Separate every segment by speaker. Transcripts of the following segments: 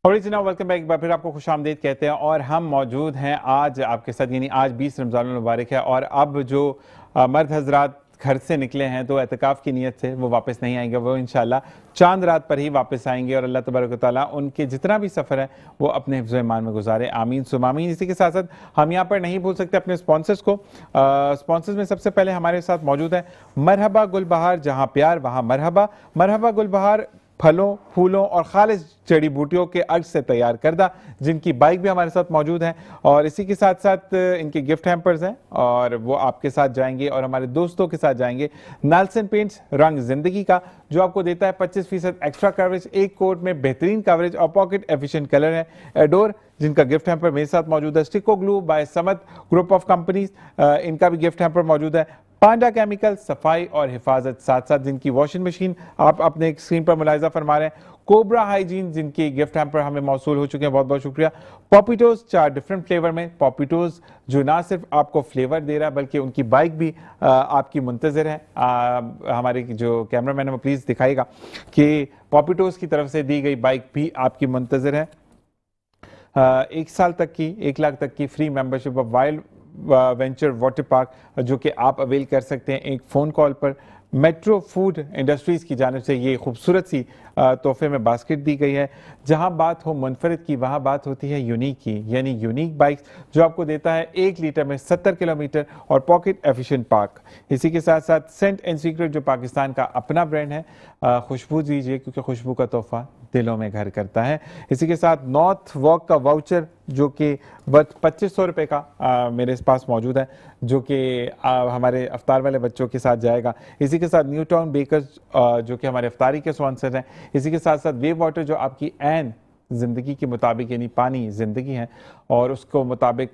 Speaker 1: और जी welcome back. एक बार फिर आपको खुशामदीद कहते हैं और हम मौजूद हैं आज आपके साथ, यानी आज 20 रमज़ान मुबारक है। और अब जो मर्द हजरात घर से निकले हैं तो एतकाफ़ की नीयत से वो वापस नहीं आएंगे, वो इंशाल्लाह चांद रात पर ही वापस आएंगे। और अल्लाह तबारक व तआला उनके जितना भी सफ़र है वो अपने हिफ्ज़ ईमान में गुजारे, आमीन सुम आमीन। इसी के साथ साथ हम यहाँ पर नहीं भूल सकते अपने स्पॉन्सर्स को। स्पॉन्सर्स में सबसे पहले हमारे साथ मौजूद है मरहबा गुलबहार, जहाँ प्यार वहाँ मरहबा। मरहबा गुलबहार फलों, फूलों और खालिस जड़ी बूटियों के अर्ज से तैयार करदा, जिनकी बाइक भी हमारे साथ मौजूद है। और इसी के साथ साथ इनके गिफ्ट हैम्पर्स हैं और वो आपके साथ जाएंगे और हमारे दोस्तों के साथ जाएंगे। नाल्सन पेंट्स, रंग जिंदगी का, जो आपको देता है 25% एक्स्ट्रा कवरेज, एक कोट में बेहतरीन कवरेज और पॉकेट एफिशिएंट कलर है। एडोर, जिनका गिफ्ट हैम्पर मेरे साथ मौजूद है। स्टिको ग्लू बाय समत ग्रुप ऑफ कंपनीज, इनका भी गिफ्ट हैम्पर मौजूद है। पांडा केमिकल, सफाई और हिफाजत, साथ साथ जिनकी वॉशिंग मशीन आप अपने स्क्रीन पर मुलाहिजा फरमा रहे हैं। कोबरा हाइजीन, जिनके गिफ्ट हैम्पर हमें मौसूल हो चुके हैं, बहुत बहुत शुक्रिया। पॉपिटोज, 4 डिफरेंट फ्लेवर में पॉपिटोज, जो ना सिर्फ आपको फ्लेवर दे रहा है बल्कि उनकी बाइक भी आपकी मुंतज़िर है। हमारे जो कैमरामैन है वो प्लीज़ दिखाएगा कि पॉपिटोज की तरफ से दी गई बाइक भी आपकी मुंतज़िर है। 1 साल तक की 1 लाख तक की free membership of wild venture water park, जो कि आप अवेल कर सकते हैं एक फ़ोन कॉल पर। मेट्रो फूड इंडस्ट्रीज़ की जानिब से ये खूबसूरत सी तोहफे में बास्केट दी गई है। जहां बात हो मुनफरिद की, वहां बात होती है यूनिक की, यानी यूनिक बाइक्स, जो आपको देता है 1 लीटर में 70 किलोमीटर और पॉकेट एफिशिएंट पार्क। इसी के साथ साथ सेंट एंड सीक्रेट, जो पाकिस्तान का अपना ब्रांड है, खुशबू दीजिए क्योंकि खुशबू का तोहफा दिलों में घर करता है। इसी के साथ नॉर्थ वॉक का वाउचर, जो कि वर्थ 2500 रुपये का मेरे पास मौजूद है, जो कि हमारे अफ्तार वाले बच्चों के साथ जाएगा। इसी के साथ न्यू टाउन बेकर्स, जो कि हमारे अफ्तारी के स्पॉन्सर हैं। इसी के साथ साथ वेव वाटर, जो आपकी ऐन ज़िंदगी के मुताबिक, यानी पानी ज़िंदगी है और उसको मुताबिक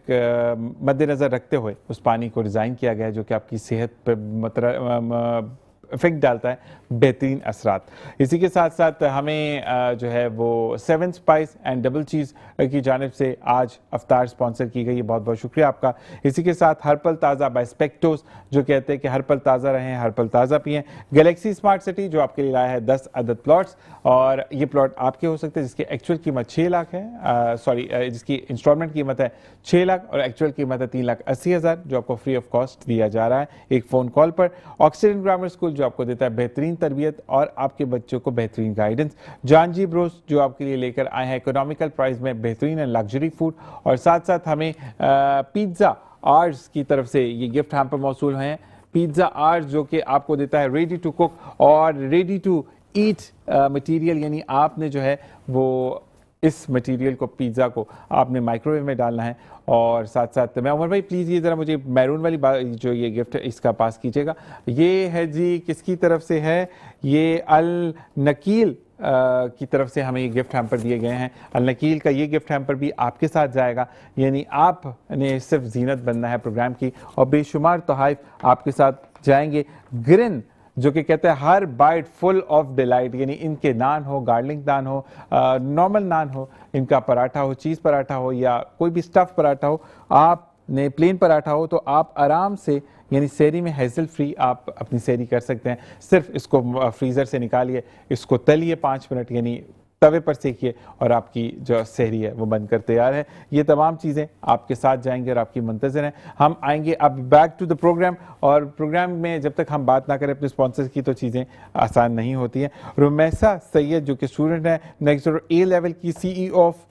Speaker 1: मद्देनज़र रखते हुए उस पानी को डिज़ाइन किया गया है, जो कि आपकी सेहत पर इफेक्ट डालता है, बेहतरीन असरात। इसी के साथ साथ हमें जो है वो 7 स्पाइस एंड डबल चीज़ की जानिब से आज अफ्तार स्पॉन्सर की गई है, बहुत बहुत शुक्रिया आपका। इसी के साथ हर पल ताज़ा बाय स्पेक्टोस, जो कहते हैं कि हर पल ताज़ा रहें, हर पल ताज़ा पिएं। गैलेक्सी स्मार्ट सिटी, जो आपके लिए लाया है 10 अदद प्लॉट्स, और ये प्लॉट आपके हो सकते हैं जिसकी एक्चुअल कीमत 6 लाख है, जिसकी इंस्टॉलमेंट कीमत है 6 लाख और एक्चुअल कीमत है 3,80,000, जो आपको फ्री ऑफ कॉस्ट दिया जा रहा है एक फ़ोन कॉल पर। ऑक्सीडेंट ग्रामर स्कूल, जो आपको देता है बेहतरीन तरबियत और आपके बच्चों को बेहतरीन गाइडेंस। जानजी ब्रोस, जो आपके लिए लेकर आए हैं इकोनॉमिकल प्राइस में बेहतरीन एंड लग्जरी फूड। और साथ साथ हमें पिज़्ज़ा आर्ट्स की तरफ से ये गिफ्ट हैम्पर मौसूल हैं। पिज़्ज़ा आर्ट्स, जो कि आपको देता है रेडी टू कुक और रेडी टू ईट मटीरियल, यानी आपने जो है वो इस मटेरियल को, पिज़्ज़ा को आपने माइक्रोवेव में डालना है। और साथ साथ मैं उमर भाई प्लीज़ ये ज़रा मुझे मैरून वाली जो ये गिफ्ट है इसका पास कीजिएगा। ये है जी, किसकी तरफ से है? ये अल नकील की तरफ से हमें ये गिफ्ट हैम्पर दिए गए हैं। अल नकील का ये गिफ्ट हैम्पर भी आपके साथ जाएगा, यानी आपने सिर्फ जीनत बनना है प्रोग्राम की और बेशुमार तोहफ़े आपके साथ जाएंगे। ग्रिन, जो कि कहते हैं हर बाइट फुल ऑफ डिलाइट, यानी इनके नान हो, गार्लिक नान हो, नॉर्मल नान हो, इनका पराठा हो, चीज़ पराठा हो या कोई भी स्टफ़ पराठा हो, आपने प्लेन पराठा हो, तो आप आराम से, यानी सेहरी में हैसल फ्री आप अपनी सेहरी कर सकते हैं। सिर्फ इसको फ्रीज़र से निकालिए, इसको तलिए 5 मिनट, यानी तवे पर सेकिए और आपकी जो सेहरी है वो बनकर तैयार है। ये तमाम चीज़ें आपके साथ जाएंगे और आपकी मुंतज़िर हैं। हम आएंगे अब बैक टू द प्रोग्राम, और प्रोग्राम में जब तक हम बात ना करें अपने स्पॉन्सर्स की तो चीज़ें आसान नहीं होती हैं। रुमैसा सैयद, जो कि स्टूडेंट है नेक्स्ट डोर A लेवल की, CEO ऑफ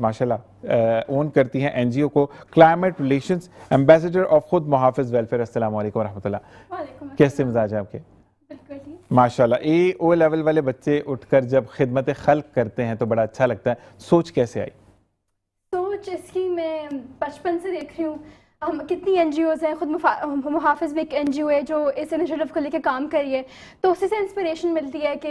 Speaker 1: माशाल्लाह ओन करती हैं NGO को, क्लाइमेट रिलेशंस एम्बेसडर ऑफ खुद मुहाफ़िज़ वेलफेयर। अस्सलाम वालेकुम रहमतुल्लाह। कैसे मिजाज है आपके? माशाल्लाह। A-O लेवल वाले बच्चे उठकर जब खिदमत खल्क करते हैं तो बड़ा अच्छा लगता है। सोच कैसे आई?
Speaker 2: सोच इसकी मैं बचपन से देख रही हूँ, हम कितनी NGOs हैं, खुद मुहाफ़िज़ भी एक NGO है जो इस इनिशिएटिव को लेकर काम करी है, तो उसी से इंस्पिरेशन मिलती है कि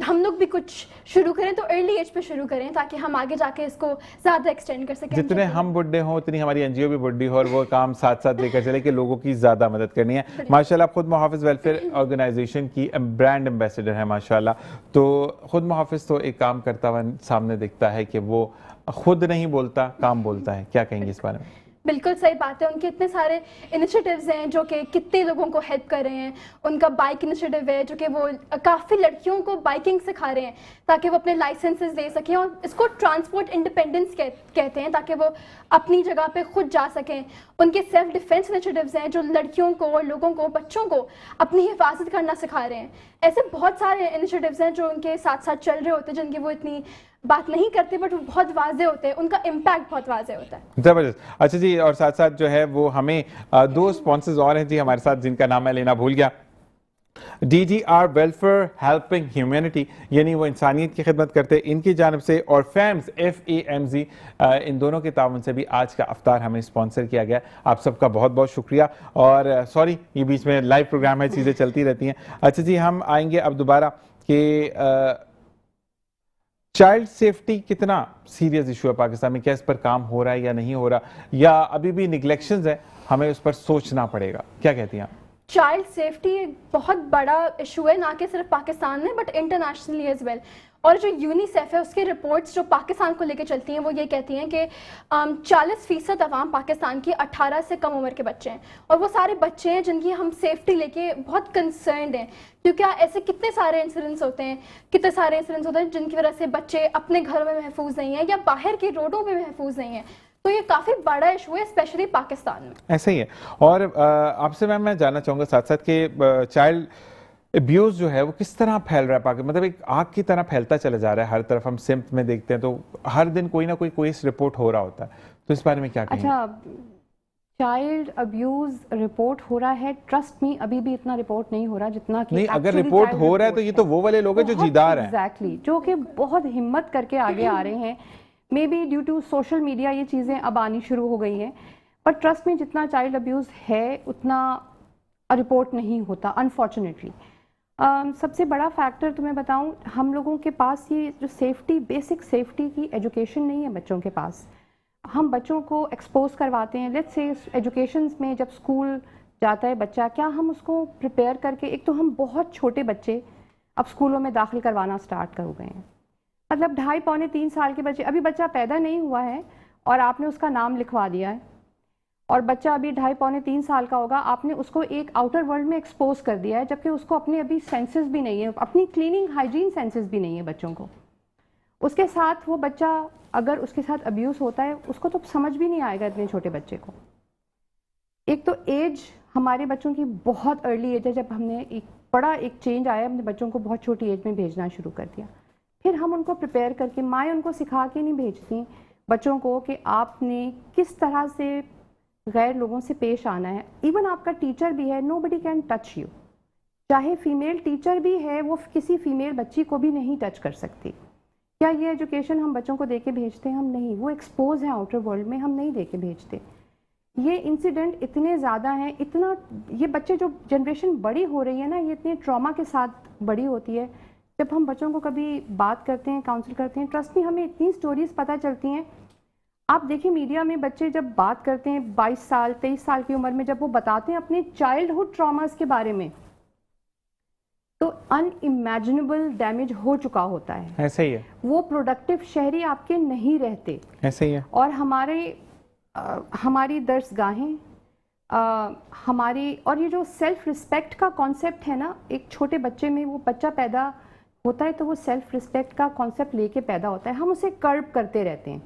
Speaker 2: हम लोग भी कुछ शुरू करें तो अर्ली एज पे शुरू करें ताकि हम आगे जाके इसको ज़्यादा एक्सटेंड कर सकें।
Speaker 1: जितने हम बुढ़े हों उतनी हमारी NGO भी बुढ़ी हो और वो काम साथ साथ लेकर चले कि लोगों की ज़्यादा मदद करनी है। माशाल्लाह खुद मुहाफ़िज़ वेलफेयर ऑर्गेनाइजेशन की ब्रांड एम्बेसडर है माशाल्लाह। तो खुद मुहाफ़िज़ तो एक काम करता हुआ सामने दिखता है कि वो खुद नहीं बोलता, काम बोलता है। क्या कहेंगे इस बारे में?
Speaker 2: बिल्कुल सही बात है। उनके इतने सारे इनिशिएटिव्स हैं जो कि कितने लोगों को हेल्प कर रहे हैं। उनका बाइक इनिशिएटिव है जो कि वो काफ़ी लड़कियों को बाइकिंग सिखा रहे हैं ताकि वो अपने लाइसेंसेस ले सकें, और इसको ट्रांसपोर्ट इंडिपेंडेंस कहते हैं, ताकि वो अपनी जगह पे खुद जा सकें। उनके सेल्फ डिफेंस इनिशिएटिव्स हैं जो लड़कियों को और लोगों को, बच्चों को अपनी हिफाजत करना सिखा रहे हैं। ऐसे बहुत सारे इनिशिएटिव्स हैं जो उनके साथ साथ चल रहे होते हैं, जिनकी वो इतनी बात नहीं करते बट वो बहुत वाजे होते हैं, उनका इम्पैक्ट बहुत वाजे होता है।
Speaker 1: जबरदस्त। अच्छा जी, और साथ साथ जो है वो हमें दो स्पॉन्सर्स और हैं जी हमारे साथ, जिनका नाम मैं लेना भूल गया। DGR वेलफेयर हेल्पिंग ह्यूमैनिटी, यानी वो इंसानियत की खिदमत करते हैं, इनकी जानब से, और FAMZ FAMZ, इन दोनों के ताउन से भी आज का अफ्तार हमें स्पॉन्सर किया गया। आप सबका बहुत बहुत शुक्रिया। और सॉरी, ये बीच में लाइव प्रोग्राम है, चीज़ें चलती रहती हैं। अच्छा जी, हम आएंगे अब दोबारा कि चाइल्ड सेफ्टी कितना सीरियस इशू है पाकिस्तान में, क्या इस पर काम हो रहा है या नहीं हो रहा, या अभी भी निगलेक्शंस है, हमें उस पर सोचना पड़ेगा, क्या कहती हैं आप?
Speaker 2: चाइल्ड सेफ्टी एक बहुत बड़ा इशू है, ना कि सिर्फ पाकिस्तान में बट इंटरनेशनली एज वेल। और जो यूनिसेफ है उसकी रिपोर्ट्स जो पाकिस्तान को लेकर चलती हैं वो ये कहती हैं कि 40% अवाम पाकिस्तान की 18 से कम उम्र के बच्चे हैं, और वो सारे बच्चे हैं जिनकी हम सेफ्टी लेके बहुत कंसर्न्ड हैं। क्योंकि ऐसे कितने सारे इंसिडेंट्स होते हैं जिनकी वजह से बच्चे अपने घरों में महफूज नहीं है या बाहर की रोडों में महफूज नहीं है। तो ये काफ़ी बड़ा इशू है, स्पेशली पाकिस्तान में।
Speaker 1: ऐसे ही है। और आपसे मैम मैं जानना चाहूँगा साथ साथ कि चाइल्ड अब्यूज़ जो है वो किस तरह फैल रहा है पाकिस्तान, मतलब एक आग की तरह फैलता चला जा रहा है हर तरफ। हम सिम्त में देखते हैं तो हर दिन कोई ना कोई इस रिपोर्ट हो रहा होता है, तो इस बारे में क्या कहेंगे?
Speaker 3: अच्छा, चाइल्ड अब्यूज रिपोर्ट हो रहा है, ट्रस्ट मी अभी भी इतना रिपोर्ट नहीं हो रहा जितना कि
Speaker 1: नहीं, अगर रिपोर्ट हो रहा है तो ये तो वो वाले लोग हैं जो जीदार हैं,
Speaker 3: एग्जैक्टली, जो कि बहुत हिम्मत करके आगे आ रहे हैं। May be due to social media ये चीज़ें अब आनी शुरू हो गई हैं, पर ट्रस्ट में जितना चाइल्ड अब्यूज़ है उतना रिपोर्ट नहीं होता अनफॉर्चुनेटली। सबसे बड़ा फैक्टर तुम्हें बताऊं, हम लोगों के पास ये जो सेफ्टी, बेसिक सेफ्टी की एजुकेशन नहीं है बच्चों के पास। हम बच्चों को एक्सपोज करवाते हैं, लेट्स से एजुकेशन में जब स्कूल जाता है बच्चा, क्या हम उसको प्रिपेयर करके, एक तो हम बहुत छोटे बच्चे अब स्कूलों में दाखिल करवाना स्टार्ट कर गए हैं, मतलब 2.5 पौने 3 साल के बच्चे, अभी बच्चा पैदा नहीं हुआ है और आपने उसका नाम लिखवा दिया है, और बच्चा अभी 2.5 पौने 3 साल का होगा, आपने उसको एक आउटर वर्ल्ड में एक्सपोज कर दिया है, जबकि उसको अपने अभी सेंसेस भी नहीं है, अपनी क्लीनिंग हाइजीन सेंसेस भी नहीं है बच्चों को। उसके साथ वो बच्चा, अगर उसके साथ अब्यूज़ होता है, उसको तो समझ भी नहीं आएगा इतने छोटे बच्चे को। एक तो एज हमारे बच्चों की बहुत अर्ली एज है, जब हमने एक चेंज आया, अपने बच्चों को बहुत छोटी एज में भेजना शुरू कर दिया। फिर हम उनको प्रिपेयर करके, माएँ उनको सिखा के नहीं भेजती बच्चों को कि आपने किस तरह से गैर लोगों से पेश आना है। इवन आपका टीचर भी है, नोबडी कैन टच यू, चाहे फीमेल टीचर भी है, वो किसी फीमेल बच्ची को भी नहीं टच कर सकती। क्या ये एजुकेशन हम बच्चों को दे के भेजते हैं? हम नहीं। वो एक्सपोज है आउटर वर्ल्ड में, हम नहीं दे के भेजते। ये इंसिडेंट इतने ज़्यादा हैं, इतना, ये बच्चे जो जनरेशन बड़ी हो रही है ना, ये इतने ट्रॉमा के साथ बड़ी होती है। जब हम बच्चों को कभी बात करते हैं, काउंसिल करते हैं, ट्रस्ट में हमें इतनी स्टोरीज पता चलती हैं। आप देखिए मीडिया में बच्चे जब बात करते हैं 22 साल 23 साल की उम्र में, जब वो बताते हैं अपने चाइल्डहुड ट्रॉमास के बारे में, तो अनइमेजिनेबल डैमेज हो चुका होता है।
Speaker 1: ऐसे ही है।
Speaker 3: वो प्रोडक्टिव शहरी आपके नहीं रहते।
Speaker 1: ऐसे ही है।
Speaker 3: और हमारी दर्सगाहें, हमारी, और ये जो सेल्फ रिस्पेक्ट का कॉन्सेप्ट है ना, एक छोटे बच्चे में, वो बच्चा पैदा होता है तो वो सेल्फ रिस्पेक्ट का कॉन्सेप्ट लेके पैदा होता है, हम उसे कर्ब करते रहते हैं।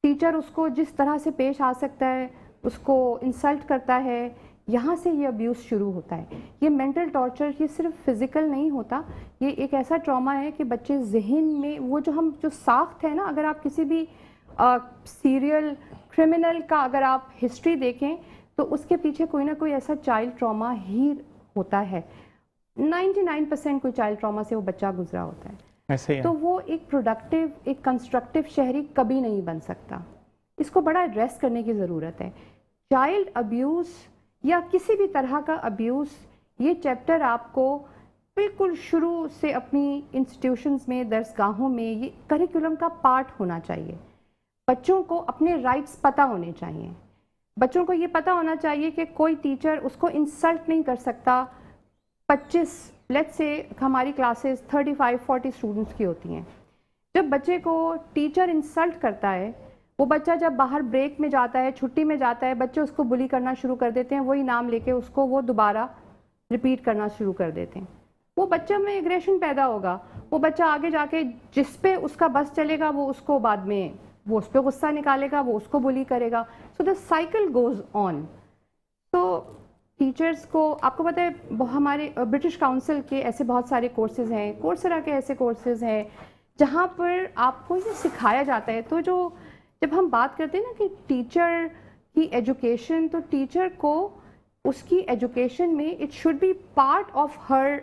Speaker 3: टीचर उसको जिस तरह से पेश आ सकता है उसको इंसल्ट करता है, यहाँ से ये अब्यूज़ शुरू होता है। ये मेंटल टॉर्चर, ये सिर्फ फिज़िकल नहीं होता, ये एक ऐसा ट्रॉमा है कि बच्चे जहन में, वो जो साख्त है ना, अगर आप किसी भी सीरियल क्रिमिनल का अगर आप हिस्ट्री देखें तो उसके पीछे कोई ना कोई ऐसा चाइल्ड ट्रॉमा ही होता है। 99% कोई चाइल्ड ट्रॉमा से वो बच्चा गुजरा होता है।
Speaker 1: ऐसे ही
Speaker 3: तो वो एक प्रोडक्टिव, एक कंस्ट्रक्टिव शहरी कभी नहीं बन सकता। इसको बड़ा एड्रेस करने की ज़रूरत है। चाइल्ड अब्यूज़ या किसी भी तरह का अब्यूज़, ये चैप्टर आपको बिल्कुल शुरू से अपनी इंस्टीट्यूशंस में, दरसगाहों में, ये करिकुलम का पार्ट होना चाहिए। बच्चों को अपने राइट्स पता होने चाहिए। बच्चों को ये पता होना चाहिए कि कोई टीचर उसको इंसल्ट नहीं कर सकता। 25, लेट्स से हमारी क्लासेस 35-40 स्टूडेंट्स की होती हैं। जब बच्चे को टीचर इंसल्ट करता है, वो बच्चा जब बाहर ब्रेक में जाता है, छुट्टी में जाता है, बच्चे उसको बुली करना शुरू कर देते हैं, वही नाम लेके उसको वो दोबारा रिपीट करना शुरू कर देते हैं। वो बच्चे में एग्रेशन पैदा होगा, वो बच्चा आगे जाके जिस पे उसका बस चलेगा वो उसको बाद में वो उस पर गुस्सा निकालेगा, वो उसको बुली करेगा। So the cycle goes on. तो टीचर्स को, आपको पता है हमारे ब्रिटिश काउंसिल के ऐसे बहुत सारे कोर्सेज हैं, कोर्सेरा के ऐसे कोर्सेज हैं जहाँ पर आपको ये सिखाया जाता है। तो जो जब हम बात करते हैं ना कि टीचर की एजुकेशन, तो टीचर को उसकी एजुकेशन में it should be part of her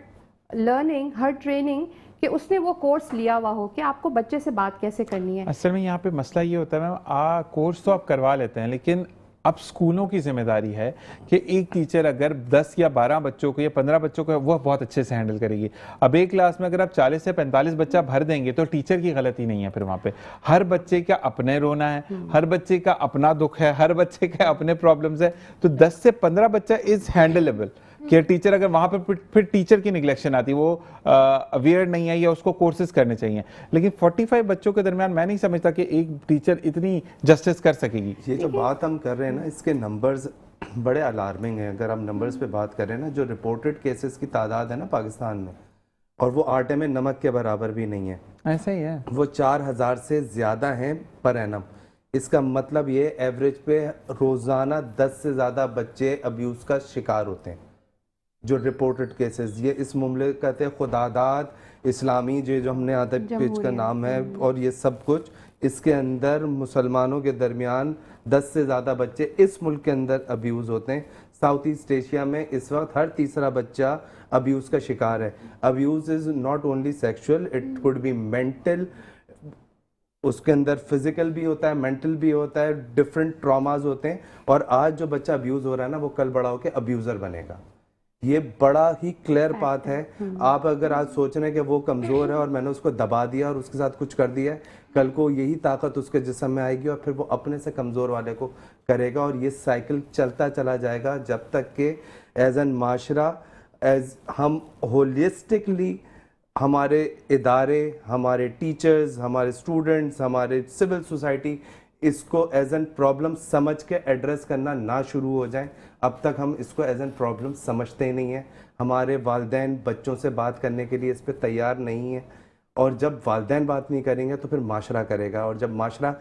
Speaker 3: learning, her training, कि उसने वो कोर्स लिया हुआ हो कि आपको बच्चे से बात कैसे करनी है।
Speaker 1: असल में यहाँ पे मसला ये होता है मैम, कोर्स तो आप करवा लेते हैं, लेकिन अब स्कूलों की जिम्मेदारी है कि एक टीचर अगर 10 या 12 बच्चों को या 15 बच्चों को वो बहुत अच्छे से हैंडल करेगी। अब एक क्लास में अगर आप 40 से 45 बच्चा भर देंगे तो टीचर की गलती नहीं है। फिर वहाँ पे हर बच्चे का अपने रोना है, हर बच्चे का अपना दुख है, हर बच्चे के अपने प्रॉब्लम्स है। तो 10 से 15 बच्चा इज हैंडलेबल कि टीचर अगर वहां पर फिर टीचर की निगलेक्शन आती है, वो अवेयर नहीं है या उसको कोर्सेज करने चाहिए। लेकिन 45 बच्चों के दरमियान मैं नहीं समझता कि एक टीचर इतनी जस्टिस कर सकेगी।
Speaker 4: ये जो बात हम कर रहे हैं ना, इसके नंबर्स बड़े अलार्मिंग हैं। अगर हम नंबर्स पे बात करें ना, जो रिपोर्टेड केसेस की तादाद है ना पाकिस्तान में, और वो आटे में नमक के बराबर भी नहीं है,
Speaker 1: ऐसा ही है।
Speaker 4: वो 4000 से ज़्यादा हैं पर एनम। इसका मतलब ये एवरेज पे रोज़ाना 10 से ज़्यादा बच्चे अब्यूज़ का शिकार होते हैं। जो रिपोर्टेड केसेस, ये इस मुमलिकत खुदादाद इस्लामी जो हमने आता पेज का नाम है, और ये सब कुछ, इसके अंदर मुसलमानों के दरमियान 10 से ज़्यादा बच्चे इस मुल्क के अंदर अब्यूज़ होते हैं। साउथ ईस्ट एशिया में इस वक्त हर तीसरा बच्चा अब्यूज़ का शिकार है। Abuse is not only sexual, it could be mental, उसके अंदर फिजिकल भी होता है, मेंटल भी होता है, डिफरेंट ट्रॉमाज होते हैं। और आज जो बच्चा अब्यूज़ हो रहा है ना, वो कल बड़ा होकर अब्यूज़र बनेगा। ये बड़ा ही क्लियर बात है। आप अगर आज सोच रहे हैं कि वो कमज़ोर है और मैंने उसको दबा दिया और उसके साथ कुछ कर दिया है, कल को यही ताकत उसके जिस्म में आएगी और फिर वो अपने से कमज़ोर वाले को करेगा। और ये साइकिल चलता चला जाएगा जब तक कि एज एन माशरा, एज हम होलिस्टिकली, हमारे इदारे, हमारे टीचर्स, हमारे स्टूडेंट्स, हमारे सिविल सोसाइटी इसको एज एन प्रॉब्लम समझ के एड्रेस करना ना शुरू हो जाए। अब तक हम इसको एज एन प्रॉब्लम समझते ही नहीं है। हमारे वालिदैन बच्चों से बात करने के लिए इस पर तैयार नहीं है, और जब वालिदैन बात नहीं करेंगे तो फिर माशरा करेगा, और जब माशरा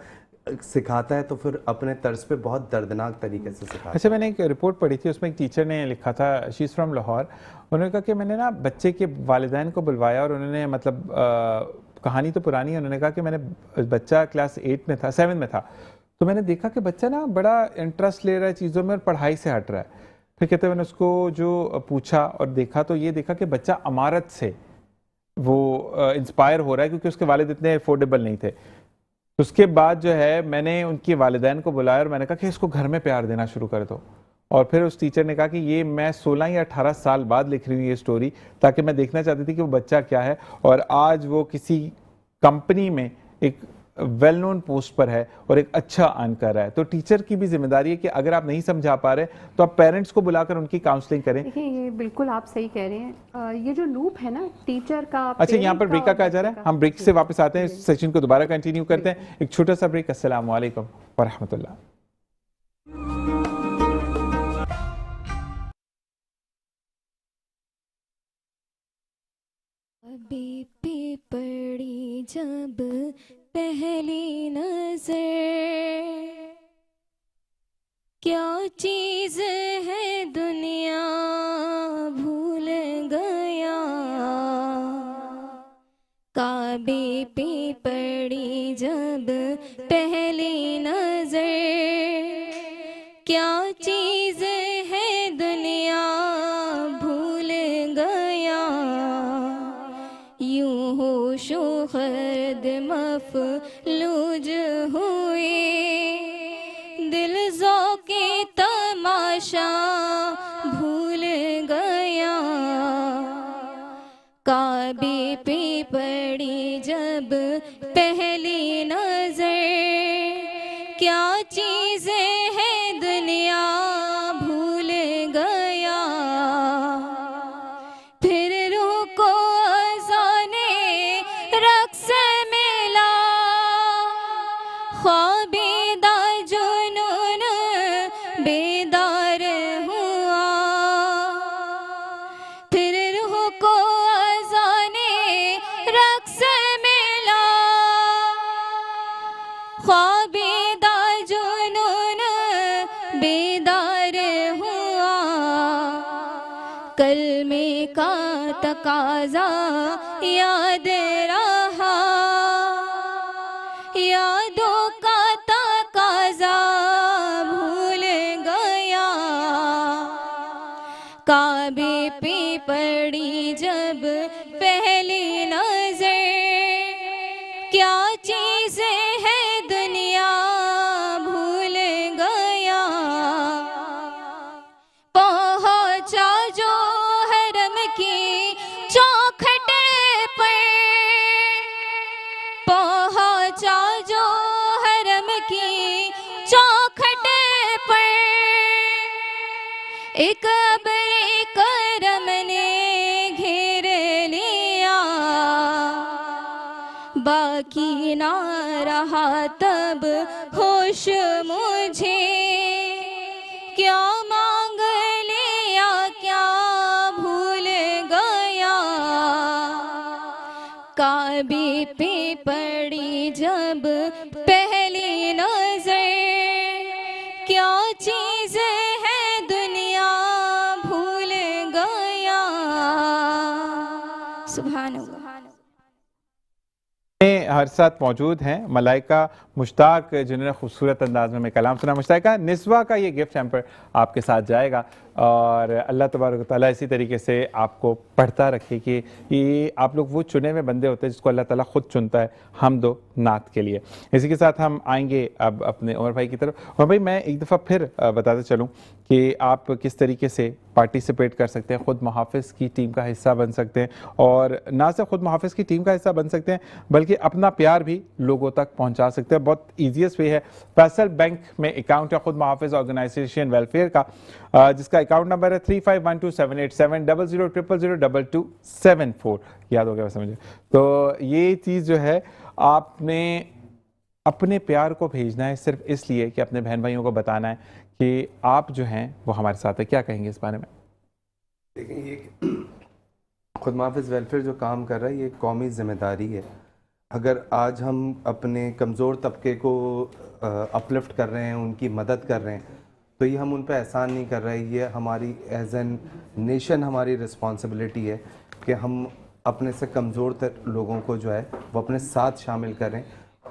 Speaker 4: सिखाता है तो फिर अपने तर्ज पे बहुत दर्दनाक तरीके से सिखाता है।
Speaker 1: अच्छा, मैंने एक रिपोर्ट पढ़ी थी, उसमें एक टीचर ने लिखा था, शी इज़ फ्रॉम लाहौर। उन्होंने कहा कि मैंने ना बच्चे के वालिदैन को बुलवाया और उन्होंने मतलब कहानी तो पुरानी है, उन्होंने कहा कि मैंने बच्चा क्लास 8 में था, 7 में था, तो मैंने देखा कि बच्चा ना बड़ा इंटरेस्ट ले रहा है चीज़ों में और पढ़ाई से हट रहा है। फिर कहते मैंने उसको जो पूछा और देखा तो ये देखा कि बच्चा अमारत से वो इंस्पायर हो रहा है, क्योंकि उसके वालिद इतने अफोर्डेबल नहीं थे। उसके बाद जो है मैंने उनके वालिदैन को बुलाया और मैंने कहा कि इसको घर में प्यार देना शुरू कर दो। और फिर उस टीचर ने कहा कि ये मैं 16 या 18 साल बाद लिख रही हूँ ये स्टोरी, ताकि मैं देखना चाहती थी कि वो बच्चा क्या है। और आज वो किसी कंपनी में एक वेल नोन पोस्ट पर है और एक अच्छा अर्न कर रहा है। तो टीचर की भी जिम्मेदारी है कि अगर आप नहीं समझा पा रहे तो आप पेरेंट्स को बुलाकर उनकी काउंसलिंग करें।
Speaker 3: देखिए, ये बिल्कुल आप सही कह रहे हैं। ये जो लूप है ना टीचर का,
Speaker 1: अच्छा, यहाँ पर ब्रेक का कहा जा रहा है, हम ब्रेक से वापस आते हैं, इस सेशन को दोबारा कंटिन्यू करते हैं। एक छोटा सा ब्रेक। अस्सलाम वालेकुम व रहमतुल्लाह।
Speaker 5: अभी भी पड़ी जब पहली नजर, क्या चीज है दुनिया भूल गया। काबे पे पड़ी जब पहली नजर, क्या चीज है दुनिया भूल गया। यूं होशो खर्द मफलूज हुए, दिल ज़ौक़े तमाशा भूल गया। काबे पे पड़ी जब पहली नजर, क्या चीज़ें हैं दुनिया भूल गया। फिर रूह को अज़ाने रक़्स मिला, ख्वाबे तकाज़ा याद रहा, यादों का तकाज़ा भूल गया। काबे पे पड़ी जब पहली नजर, क्या चीज़ें है दुनिया भूल गया। पहुंचा जो हरम की चौखट पर, पहुंचा जो हरम की चौखट पर, एक अब्र करम ने घेर लिया। बाकी ना रहा तब होश मुझे, क्या मांग लिया क्या भूल गया। काबे पे पड़ी जब पहली नजर, क्या चीज़ है दुनिया भूल गया। सुभान अल्लाह।
Speaker 1: हर साथ मौजूद हैं मलाइका मुश्ताक, जिन्होंने खूबसूरत अंदाज में हमें कलाम सुना। मुश्ताका, निस्वा का ये गिफ्ट हैम्पर आपके साथ जाएगा और अल्लाह तबारक ताला इसी तरीके से आपको पढ़ता रखे कि ये आप लोग वो चुने हुए बंदे होते हैं जिसको अल्लाह ताला खुद चुनता है हमदो नात के लिए। इसी के साथ हम आएंगे अब अपने उमर भाई की तरफ। उमर भाई, मैं एक दफ़ा फिर बताते चलूँ कि आप किस तरीके से पार्टिसिपेट कर सकते हैं, ख़ुद मुहाफ़िज़ की टीम का हिस्सा बन सकते हैं, और ना सिर्फ ख़ुद मुहाफ़िज़ की टीम का हिस्सा बन सकते हैं बल्कि अपना प्यार भी लोगों तक पहुँचा सकते हैं। बहुत ईजीएस्ट वे है, फैसल बैंक में अकाउंट है ख़ुद मुहाफ़िज़ ऑर्गेनाइजेशन वेलफेयर का, जिसका अकाउंट नंबर है 35127870002274। याद हो गया वैसे मुझे। तो ये चीज़ जो है आपने अपने प्यार को भेजना है सिर्फ इसलिए कि अपने बहन भाइयों को बताना है कि आप जो हैं वो हमारे साथ है। क्या कहेंगे इस बारे में?
Speaker 4: देखिए, ये खुद मुहाफ़िज़ वेलफेयर जो काम कर रहा है ये कौमी ज़िम्मेदारी है। अगर आज हम अपने कमज़ोर तबके को अपलिफ्ट कर रहे हैं, उनकी मदद कर रहे हैं, तो ये हम उन पर एहसान नहीं कर रहे। ये हमारी एज एन नेशन हमारी रिस्पॉन्सिबिलिटी है कि हम अपने से कमज़ोर लोगों को जो है वो अपने साथ शामिल करें,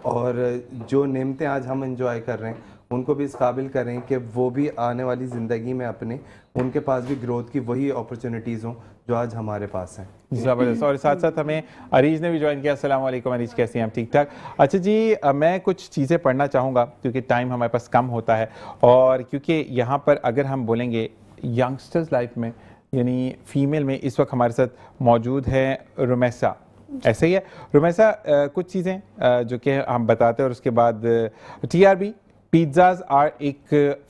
Speaker 4: और जो नेमतें आज हम इंजॉय कर रहे हैं उनको भी इस काबिल करें कि वो भी आने वाली ज़िंदगी में अपने उनके पास भी ग्रोथ की वही अपॉर्चुनिटीज़ हों जो आज हमारे पास हैं।
Speaker 1: ज़बरदस्त। और साथ साथ हमें अरीज ने भी ज्वाइन किया। अस्सलाम वालेकुम अरीज, कैसे हैं आप? ठीक ठाक। अच्छा जी, मैं कुछ चीज़ें पढ़ना चाहूँगा क्योंकि टाइम हमारे पास कम होता है, और क्योंकि यहाँ पर अगर हम बोलेंगे यंगस्टर्स लाइफ में, यानी फ़ीमेल में, इस वक्त हमारे साथ मौजूद है रुमैसा। ऐसे ही है रुमैसा, कुछ चीज़ें जो कि हम बताते हैं और उसके बाद TRB पिज़्ज़ाज़ आर एक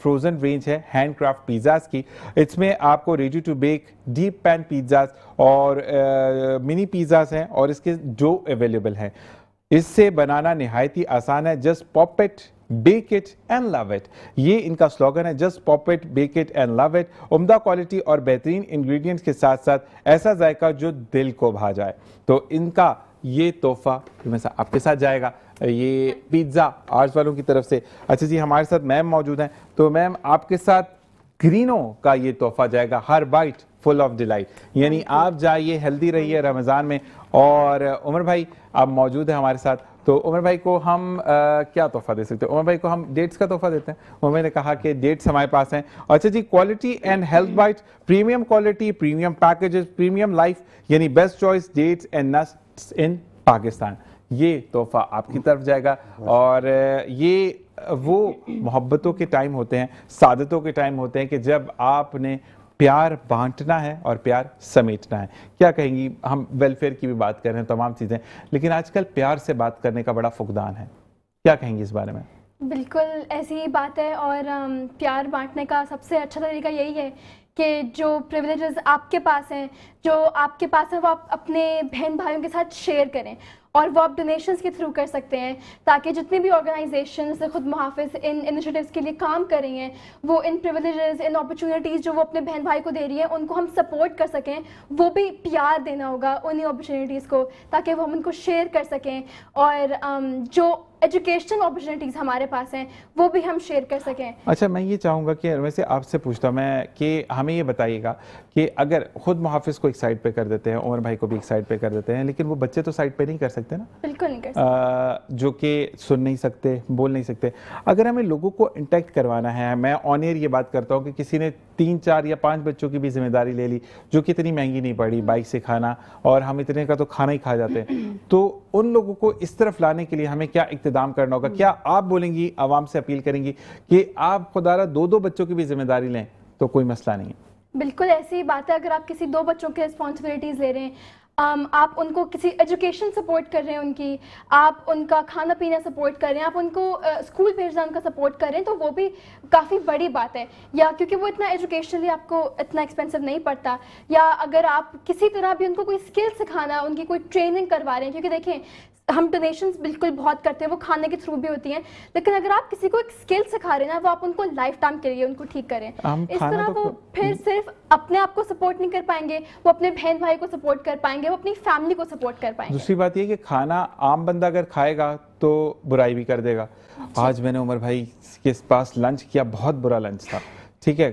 Speaker 1: फ्रोज़न रेंज है हैंडक्राफ्ट पिज़्ज़ाज़ की। इसमें आपको ready to bake deep pan pizzas और मिनी पिज़्ज़ाज़ हैं और इसके डो अवेलेबल हैं। इससे बनाना नहायत ही आसान है। Just pop it, bake it and love it, ये इनका स्लोगन है। Just pop it, bake it and love it. उम्दा क्वालिटी और बेहतरीन इंग्रेडिएंट्स के साथ साथ ऐसा जायका जो दिल को भा जाए। तो इनका ये तोहफा हमेशा आपके साथ जाएगा, ये पिज़्ज़ा आर्ट्स वालों की तरफ से। अच्छा जी, हमारे साथ मैम मौजूद हैं, तो मैम आपके साथ ग्रीनो का ये तोहफा जाएगा, हर बाइट फुल ऑफ डिलाइट, यानी आप जाइए हेल्दी रहिए रमज़ान में। और उमर भाई आप मौजूद हैं हमारे साथ, तो उमर भाई को हम क्या तोहफा दे सकते हैं? उमर भाई को हम डेट्स का तोहफा देते हैं। उमर भाई ने कहा कि डेट्स हमारे पास हैं। अच्छा जी, quality and health bite, premium quality, premium packages, premium life, यानी best choice dates and nuts in Pakistan, ये तोहफा आपकी तरफ जाएगा। और ये वो मोहब्बतों के टाइम होते हैं, सादतों के टाइम होते हैं कि जब आपने प्यार बांटना है और प्यार समेटना है। क्या कहेंगी? हम वेलफेयर की भी बात कर रहे हैं, तमाम चीज़ें, लेकिन आजकल प्यार से बात करने का बड़ा फुकदान है। क्या कहेंगी इस बारे में?
Speaker 2: बिल्कुल ऐसी ही बात है, और प्यार बांटने का सबसे अच्छा तरीका यही है कि जो प्रिविलेजेस आपके पास हैं, जो आपके पास है, वो आप अपने बहन भाइयों के साथ शेयर करें, और वो आप डोनेशंस के थ्रू कर सकते हैं, ताकि जितनी भी ऑर्गेनाइजेशंस खुद मुहाफ़िज़ इन इनिशिएटिव्स के लिए काम कर रही हैं, वो इन प्रिविलेजेस, इन अपॉर्चुनिटीज़ जो वो अपने बहन भाई को दे रही है, उनको हम सपोर्ट कर सकें। वो भी प्यार देना होगा उन्हीं अपॉर्चुनिटीज़ को, ताकि वो हम उनको शेयर कर सकें। और जो एजुकेशनल अपॉर्चुनिटीज़ हमारे पास हैं वो भी हम शेयर कर सकें।
Speaker 1: अच्छा, मैं ये चाहूँगा कि वैसे आपसे पूछता हूँ मैं कि हमें ये बताइएगा कि अगर खुद मुहाफिज़ को एक साइड पे कर देते हैं, उमर भाई को भी एक साइड पे कर देते हैं, लेकिन वो बच्चे तो साइड पे नहीं कर सकते ना,
Speaker 2: बिल्कुल नहीं कर सकते।
Speaker 1: जो कि सुन नहीं सकते, बोल नहीं सकते। अगर हमें लोगों को इंटैक्ट करवाना है, मैं ऑन एयर ये बात करता हूँ कि किसी ने 3, 4 या 5 बच्चों की भी जिम्मेदारी ले ली, जो कि इतनी महंगी नहीं पड़ी, बाइक से खाना, और हम इतने का तो खाना ही खा जाते हैं, तो उन लोगों को इस तरफ लाने के लिए हमें क्या इक़्तिदाम करना होगा? क्या आप बोलेंगी, आवाम से अपील करेंगी कि आप खुदारा 2-2 बच्चों की भी जिम्मेदारी लें तो कोई मसला नहीं है?
Speaker 2: बिल्कुल ऐसी ही बात है। अगर आप किसी 2 बच्चों की रिस्पॉन्सिबिलिटीज़ ले रहे हैं, आप उनको किसी एजुकेशन सपोर्ट कर रहे हैं उनकी, आप उनका खाना पीना सपोर्ट कर रहे हैं, आप उनको स्कूल भेजना उनका सपोर्ट कर रहे हैं, तो वो भी काफ़ी बड़ी बात है। या क्योंकि वो इतना एजुकेशनली आपको इतना एक्सपेंसिव नहीं पड़ता, या अगर आप किसी तरह भी उनको कोई स्किल सिखाना, उनकी कोई ट्रेनिंग करवा रहे हैं, क्योंकि देखें हम डोनेशंस बिल्कुल बहुत करते हैं, वो खाने के थ्रू भी होती हैं, लेकिन अगर आप किसी को एक स्किल सिखा रहे हैं ना, वो आप उनको लाइफ टाइम के लिए उनको ठीक करें। इस तरह वो फिर सिर्फ अपने आप को सपोर्ट नहीं कर पाएंगे, वो अपने बहन भाई को सपोर्ट कर पाएंगे, वो अपनी फैमिली को सपोर्ट कर पाएंगे।
Speaker 1: दूसरी बात ये कि खाना आम बंदा अगर खाएगा तो बुराई भी कर देगा। आज मैंने उमर भाई के पास लंच किया, बहुत बुरा लंच था, ठीक है,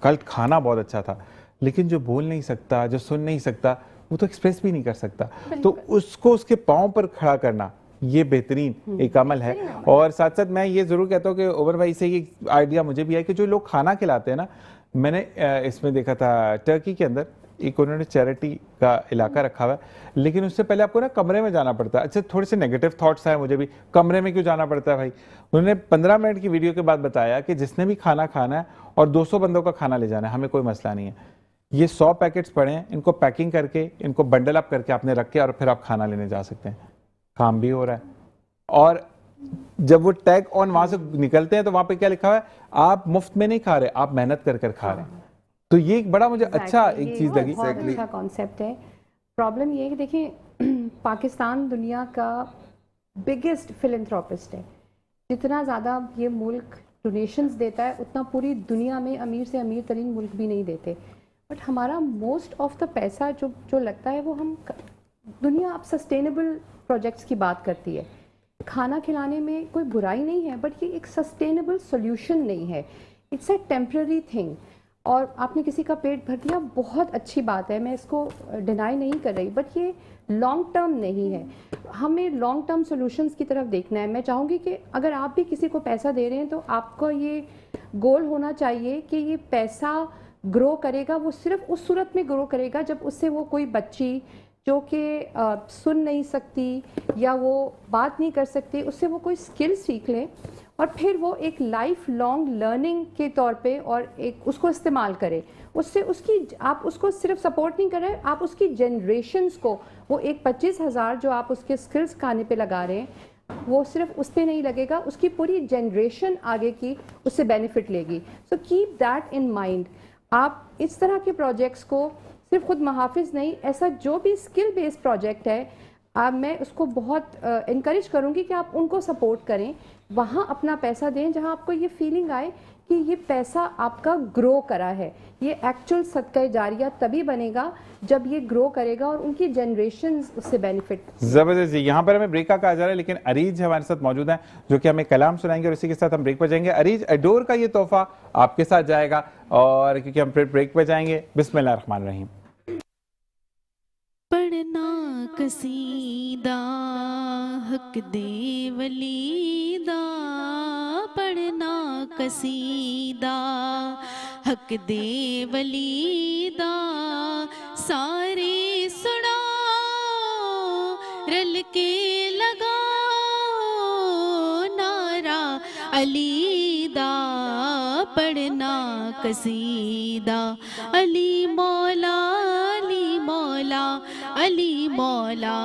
Speaker 1: कल खाना बहुत अच्छा था, लेकिन जो बोल नहीं सकता, जो सुन नहीं सकता, वो तो एक्सप्रेस भी नहीं कर सकता, तो उसको उसके पाँव पर खड़ा करना ये बेहतरीन एक अमल है। और साथ साथ मैं ये ज़रूर कहता हूँ कि उमर भाई से ये आइडिया मुझे भी है कि जो लोग खाना खिलाते हैं ना, मैंने इसमें देखा था टर्की के अंदर एक उन्होंने चैरिटी का इलाका रखा हुआ है, लेकिन उससे पहले आपको ना कमरे में जाना पड़ता है। अच्छा, थोड़े से नेगेटिव थॉट्स आए मुझे भी, कमरे में क्यों जाना पड़ता है भाई? उन्होंने 15 मिनट की वीडियो के बाद बताया कि जिसने भी खाना खाना है और 200 बंदों का खाना ले जाना है, हमें कोई मसला नहीं है। ये 100 पैकेट्स पड़े हैं, इनको पैकिंग करके, इनको बंडल अप करके आपने रख के और फिर आप खाना लेने जा सकते हैं। काम भी हो रहा है, और जब वो टैग ऑन वहां से निकलते हैं तो वहां पे क्या लिखा हुआ है? आप मुफ्त में नहीं खा रहे, आप मेहनत कर कर खा रहे हैं। तो ये एक बड़ा मुझे अच्छा एक चीज लगी।
Speaker 3: बहुत अच्छा कॉन्सेप्ट है। प्रॉब्लम ये है कि देखिए पाकिस्तान दुनिया का बिगेस्ट फिलैंथ्रोपिस्ट है। जितना ज़्यादा ये मुल्क डोनेशंस देता है, उतना पूरी दुनिया में अमीर से अमीर तरीन मुल्क भी नहीं देते। बट हमारा मोस्ट ऑफ द पैसा जो लगता है वो हम दुनिया अब सस्टेनेबल प्रोजेक्ट्स की बात करती है। खाना खिलाने में कोई बुराई नहीं है, बट ये एक सस्टेनेबल सोल्यूशन नहीं है, इट्स अ टेम्पररी थिंग। और आपने किसी का पेट भर दिया, बहुत अच्छी बात है, मैं इसको डिनाई नहीं कर रही, बट ये लॉन्ग टर्म नहीं है। हमें लॉन्ग टर्म सॉल्यूशंस की तरफ देखना है। मैं चाहूँगी कि अगर आप भी किसी को पैसा दे रहे हैं तो आपका ये गोल होना चाहिए कि ये पैसा ग्रो करेगा, वो सिर्फ उस सूरत में ग्रो करेगा जब उससे वो कोई बच्ची जो कि सुन नहीं सकती या वो बात नहीं कर सकती, उससे वो कोई स्किल सीख ले और फिर वो एक लाइफ लॉन्ग लर्निंग के तौर पे और एक उसको इस्तेमाल करे। उससे उसकी आप उसको सिर्फ सपोर्ट नहीं कर रहे, आप उसकी जनरेशन्स को, वो एक 25,000 जो आप उसके स्किल्स खाने पे लगा रहे हैं, वो सिर्फ उस पर नहीं लगेगा, उसकी पूरी जनरेशन आगे की उससे बेनिफिट लेगी। So keep that in mind. आप इस तरह के प्रोजेक्ट्स को सिर्फ खुद मुहाफिज नहीं, ऐसा जो भी स्किल बेस्ड प्रोजेक्ट है, मैं उसको बहुत इनकरेज करूँगी कि आप उनको सपोर्ट करें, वहाँ अपना पैसा दें जहाँ आपको ये फीलिंग आए कि ये पैसा आपका ग्रो करा है। ये एक्चुअल सदका जारिया तभी बनेगा जब ये ग्रो करेगा और उनकी जनरेशन उससे बेनिफिट।
Speaker 1: जबरदस्त। यहाँ पर हमें ब्रेक का कहा जा रहा है, लेकिन अरीज हमारे साथ मौजूद हैं जो कि हमें कलाम सुनाएंगे और इसी के साथ हम ब्रेक पर जाएंगे। अरीज, एडोर का ये तोहफा आपके साथ जाएगा और क्योंकि हम फिर ब्रेक पर जाएंगे। बिस्मिल्लाह रहमान रहीम।
Speaker 6: पढ़ना कसीदा हक दे वलीदा, पढ़ना कसीदा हक दे वलीदा, सारे सुनाओ रल के लगाओ नारा अलीदा, पढ़ना कसीदा। अली मौला अली मौला अली मौला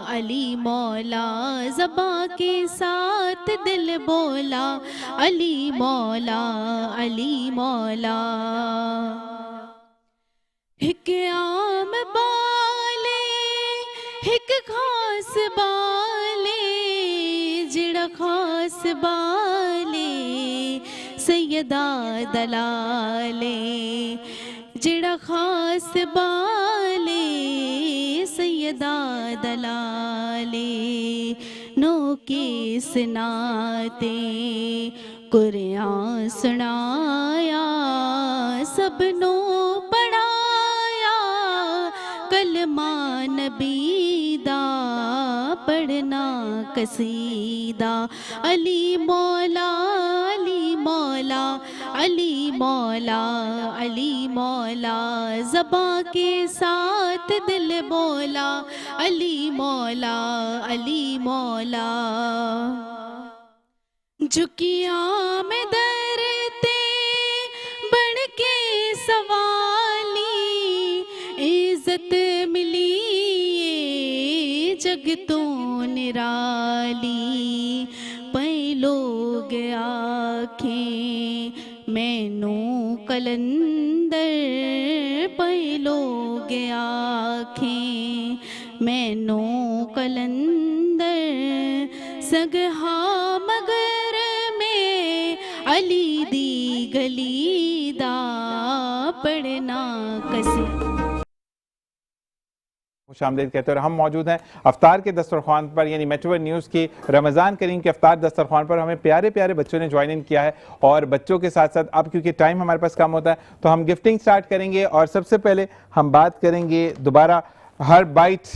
Speaker 6: अली मौला, ज़बां के साथ दिल बोला अली मौला अली मौला। हिक आम बाले हिक खास बाले, जिड़ा खास बाले सैयदा दलाले, जिड़ा खास बाले सैयदा दलाले। नो की सुनाते कुरान सुनाया सबनो पढ़ाया कलमा नबी दा पढ़ना कसीदा अली मौला अली मौला अली मौला अली मौला ज़बां के साथ दिल बोला अली मौला अली मौला झुकिया में दरते बढ़ के सवाली इज्जत मिली ये जग तो निराली पै लोग आँखें मैनू कलंदर पै लोग आँखें मैनू कलंदर सगहा मगर में अली दी गली दा पढ़ना कसी
Speaker 1: खुशामदीद कहते हैं। और हम मौजूद हैं अफ्तार के दस्तरखान पर, यानी मेट्रोवर्ल्ड न्यूज़ की रमज़ान करीम के अफ्तार दस्तरखान पर। हमें प्यारे प्यारे बच्चों ने ज्वाइन इन किया है और बच्चों के साथ साथ अब क्योंकि टाइम हमारे पास कम होता है तो हम गिफ्टिंग स्टार्ट करेंगे। और सबसे पहले हम बात करेंगे दोबारा हर बाइट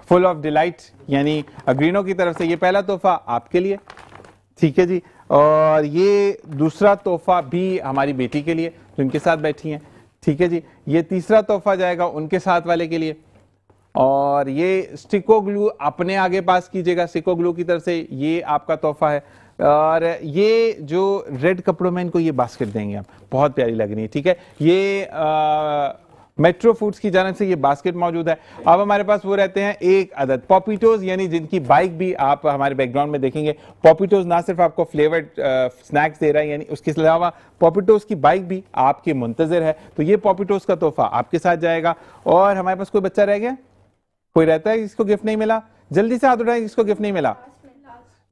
Speaker 1: फुल ऑफ डिलाइट यानी अग्रीनो की तरफ से। ये पहला तोहफा आपके लिए, ठीक है जी, और ये दूसरा तोहफा भी हमारी बेटी के लिए जो इनके साथ बैठी हैं, ठीक है जी। ये तीसरा तोहफा जाएगा उनके साथ वाले के लिए, और ये स्टिको ग्लू अपने आगे पास कीजिएगा स्टिको ग्लू की तरफ से, ये आपका तोहफा है। और ये जो रेड कपड़ों में इनको ये बास्केट देंगे हम, बहुत प्यारी लग रही है, ठीक है। ये मेट्रो फूड्स की जानिब से ये बास्केट मौजूद है। अब हमारे पास वो रहते हैं एक अदद पॉपिटोज, यानी जिनकी बाइक भी आप हमारे बैकग्राउंड में देखेंगे। पॉपिटोज ना सिर्फ आपको फ्लेवर्ड स्नैक्स दे रहा है, यानी उसके अलावा पॉपिटोज की बाइक भी आपके मुंतजर है। तो ये पॉपिटोज का तोहफा आपके साथ जाएगा। और हमारे पास कोई बच्चा रह गया, कोई रहता है जिसको गिफ्ट नहीं मिला, जल्दी से हाथ उठाएं जिसको गिफ्ट नहीं मिला।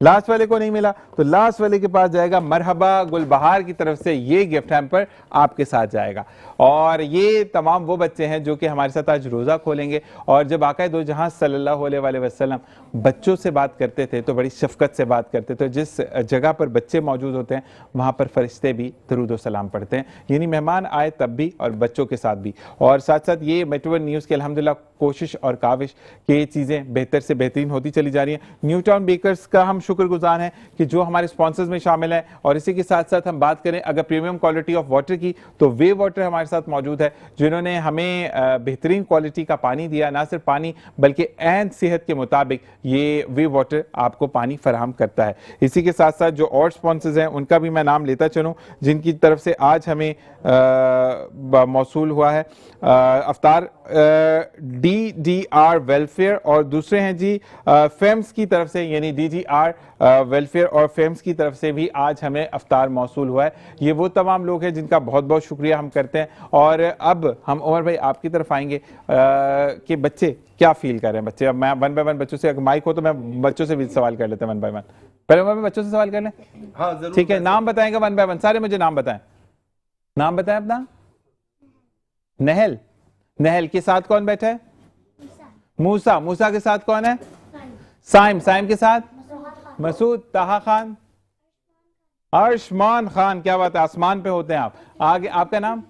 Speaker 1: लास्ट वाले को नहीं मिला तो लास्ट वाले के पास जाएगा मरहबा गुलबहार की तरफ से ये गिफ्ट हैम्पर आपके साथ जाएगा। और ये तमाम वो बच्चे हैं जो कि हमारे साथ आज रोज़ा खोलेंगे। और जब आका दो जहां सल्लल्लाहु अलैहि वसल्लम बच्चों से बात करते थे तो बड़ी शफकत से बात करते थे। जिस जगह पर बच्चे मौजूद होते हैं वहाँ पर फरिश्ते भी दरूद व सलाम पढ़ते हैं, यानी मेहमान आए तब भी और बच्चों के साथ भी। और साथ साथ ये मेट्रोवर्ल्ड न्यूज़ की अल्हम्दुलिल्लाह कोशिश और काविश कि ये चीज़ें बेहतर से बेहतरीन होती चली जा रही हैं। न्यू टाउन बेकर्स का हम शुक्रगुजार हैं कि जो हमारे स्पॉन्सर्स में शामिल हैं। और इसी के साथ साथ हम बात करें अगर प्रीमियम क्वालिटी ऑफ वाटर की तो वे वाटर हमारे साथ मौजूद है, जिन्होंने हमें बेहतरीन क्वालिटी का पानी दिया। ना सिर्फ पानी बल्कि ऐन सेहत के मुताबिक ये वे वाटर आपको पानी फराहम करता है। इसी के साथ साथ जो और स्पॉन्सर्स हैं उनका भी मैं नाम लेता चलूँ जिनकी तरफ से आज हमें मौसूल हुआ है। अफ्तार DDR वेलफेयर और दूसरे हैं जी फेम्स की तरफ से, यानी DGR वेलफेयर और फेम्स की तरफ से भी आज हमें अफ्तार मौसूल हुआ है। ये वो तमाम लोग हैं जिनका बहुत बहुत शुक्रिया हम करते हैं। और अब हम उमर भाई आपकी तरफ आएंगे कि बच्चे क्या फील कर रहे हैं। बच्चे, अब मैं वन बाय वन बच्चों से, अगर माइक हो तो मैं बच्चों से भी सवाल कर लेते हैं वन बाय वन। पहले उमर भाई बच्चों से सवाल कर लें,
Speaker 4: हाँ जरूर,
Speaker 1: ठीक है। नाम बताएंगे वन बाय वन, सारे मुझे नाम बताएं। नाम बताएं अपना। नहल, नहल के साथ कौन बैठा है? मूसा, मूसा के साथ कौन है? साइम, साइम के साथ मसूद, ताहा खान, अर्शमान खान, क्या बात है, आसमान पे होते हैं आप। आगे आपका नाम?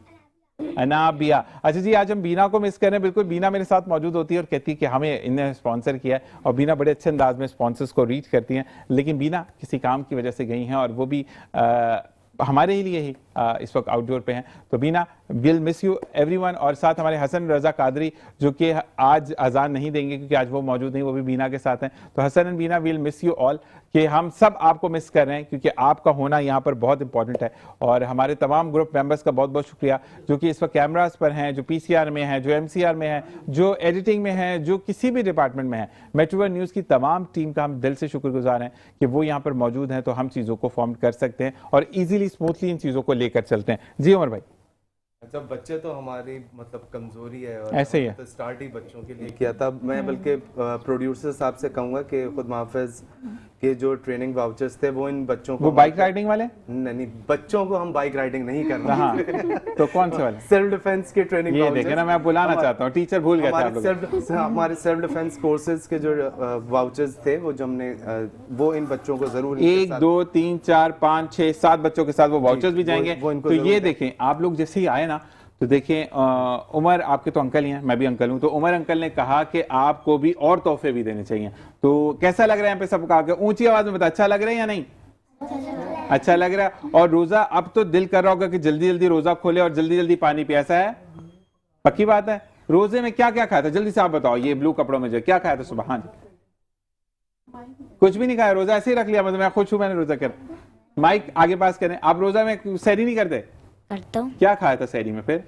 Speaker 1: अनाबिया। अच्छा जी, आज हम बीना को मिस कर रहे हैं। बिल्कुल, बीना मेरे साथ मौजूद होती है और कहती है कि हमें इन्हें स्पॉन्सर किया है। और बीना बड़े अच्छे अंदाज में स्पॉन्सर्स को रीच करती हैं, लेकिन बीना किसी काम की वजह से गई हैं और वो भी हमारे ही लिए ही इस वक्त आउटडोर पे हैं। तो बीना, विल मिस यू एवरीवन। और साथ हमारे हसन रजा कादरी जो कि आज अजान नहीं देंगे क्योंकि आज वो मौजूद नहीं, वो भी बीना के साथ हैं। तो Hasan and Beena, will miss you all, कि हम सब आपको मिस कर रहे हैं क्योंकि आपका होना यहाँ पर बहुत इंपॉर्टेंट है। और हमारे तमाम ग्रुप मेंबर्स का बहुत बहुत शुक्रिया जो कि इस वक्त कैमरास पर हैं, जो PCR में हैं, जो MCR में हैं, जो एडिटिंग में हैं, जो किसी भी डिपार्टमेंट में हैं। मेट्रोवर्ल्ड न्यूज़ की तमाम टीम का हम दिल से शुक्रगुजार हैं कि वो यहाँ पर मौजूद हैं, तो हम चीज़ों को फॉर्म कर सकते हैं और ईजिली स्मूथली इन चीज़ों को लेकर चलते हैं। जी उमर भाई।
Speaker 4: अच्छा, बच्चे तो हमारी मतलब कमजोरी है और
Speaker 1: ऐसे ही है।
Speaker 4: तो स्टार्ट ही बच्चों के लिए किया था। मैं बल्कि प्रोड्यूसर साहब से कहूँगा कि खुद मुहाफ़िज़ कि जो ट्रेनिंग वाउचर्स थे वो इन बच्चों को
Speaker 1: वो बाइक राइडिंग वाले?
Speaker 4: नहीं, बच्चों को हम बाइक राइडिंग नहीं कर रहे
Speaker 1: हाँ, तो कौन से वाले?
Speaker 4: सेल्फ डिफेंस के ट्रेनिंग
Speaker 1: ये देखे ना, मैं बुलाना चाहता हूँ, टीचर भूल गए थे आप लोग।
Speaker 4: हमारे सेल्फ डिफेंस कोर्सेज के जो वाउचर्स थे वो जो हमने वो इन बच्चों को जरूर
Speaker 1: 1 2 3 4 5 6 7 बच्चों के साथ वो वाउचर्स भी जाएंगे।
Speaker 4: वो इनको
Speaker 1: तो
Speaker 4: जरूर
Speaker 1: ये
Speaker 4: दें।
Speaker 1: देखें, आप लोग जैसे ही आए ना, तो देखें उमर आपके तो अंकल ही हैं, मैं भी अंकल हूं, तो उमर अंकल ने कहा कि आपको भी और तोहफे भी देने चाहिए। तो कैसा लग रहा है यहाँ पे सबका आके? ऊंची आवाज में बता, अच्छा लग रहा है या नहीं? अच्छा लग रहा है। और रोजा अब तो दिल कर रहा होगा कि जल्दी जल्दी रोजा खोले और जल्दी जल्दी पानी पिए, ऐसा है? पक्की बात है। रोजे में क्या क्या खाया था, जल्दी से आप बताओ। ये ब्लू कपड़ों में जो क्या खाया था सुबह? हाँ जी, कुछ भी नहीं खाया, रोजा ऐसे ही रख लिया। मतलब मैं खुश हूं, मैंने रोजा कर। माइक आगे पास करें। आप रोजा में सहरी नहीं करते?
Speaker 5: करता हूँ।
Speaker 1: क्या खाया था सहरी में फिर?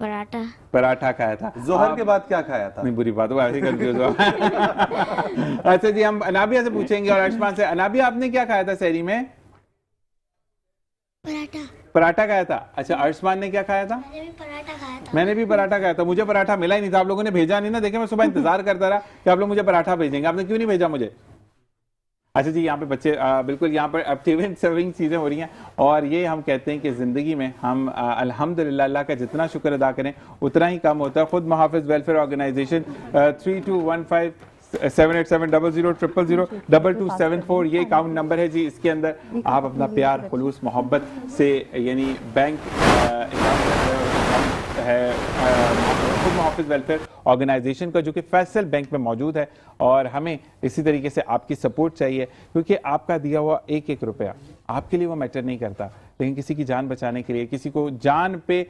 Speaker 5: पराठा।
Speaker 1: पराठा खाया था।
Speaker 4: जोहर के बाद क्या खाया था?
Speaker 1: नहीं, बुरी बात हुआ, ऐसे कंफ्यूज हुआ। अच्छा जी, हम अनाबिया से पूछेंगे और अर्शमान से। अनाबिया, आपने क्या खाया था सहरी में?
Speaker 5: पराठा।
Speaker 1: पराठा खाया था। अच्छा, अर्शमान ने क्या खाया था?
Speaker 5: मैंने भी पराठा खाया था।
Speaker 1: मैंने भी पराठा खाया था। मुझे पराठा मिला ही नहीं था, आप लोगों ने भेजा नहीं ना। देखे, मैं सुबह इंतजार करता रहा कि आप लोग मुझे पराठा भेजेंगे, आपने क्यों नहीं भेजा मुझे? अच्छा जी, यहाँ पे बच्चे बिल्कुल यहाँ पर एक्टिविंग सर्विंग चीज़ें हो रही हैं। और ये हम कहते हैं कि ज़िंदगी में हम अल्हम्दुलिल्लाह अल्लाह का जितना शुक्र अदा करें उतना ही कम होता है। खुद मुहाफ़िज़ वेलफेयर ऑर्गेनाइजेशन 3215-787000002274 ये अकाउंट नंबर है जी। इसके अंदर आप अपना प्यार, खुलूस, मोहब्बत से, यानी बैंक है खुद मुहाफ़िज़ वेलफेयर ऑर्गेनाइजेशन का, जो कि फैसल बैंक में मौजूद है। और हमें इसी तरीके से आपकी सपोर्ट चाहिए, क्योंकि आपका दिया हुआ एक एक रुपया आपके लिए वो मैटर नहीं करता, लेकिन किसी की जान बचाने के लिए, किसी को जान पे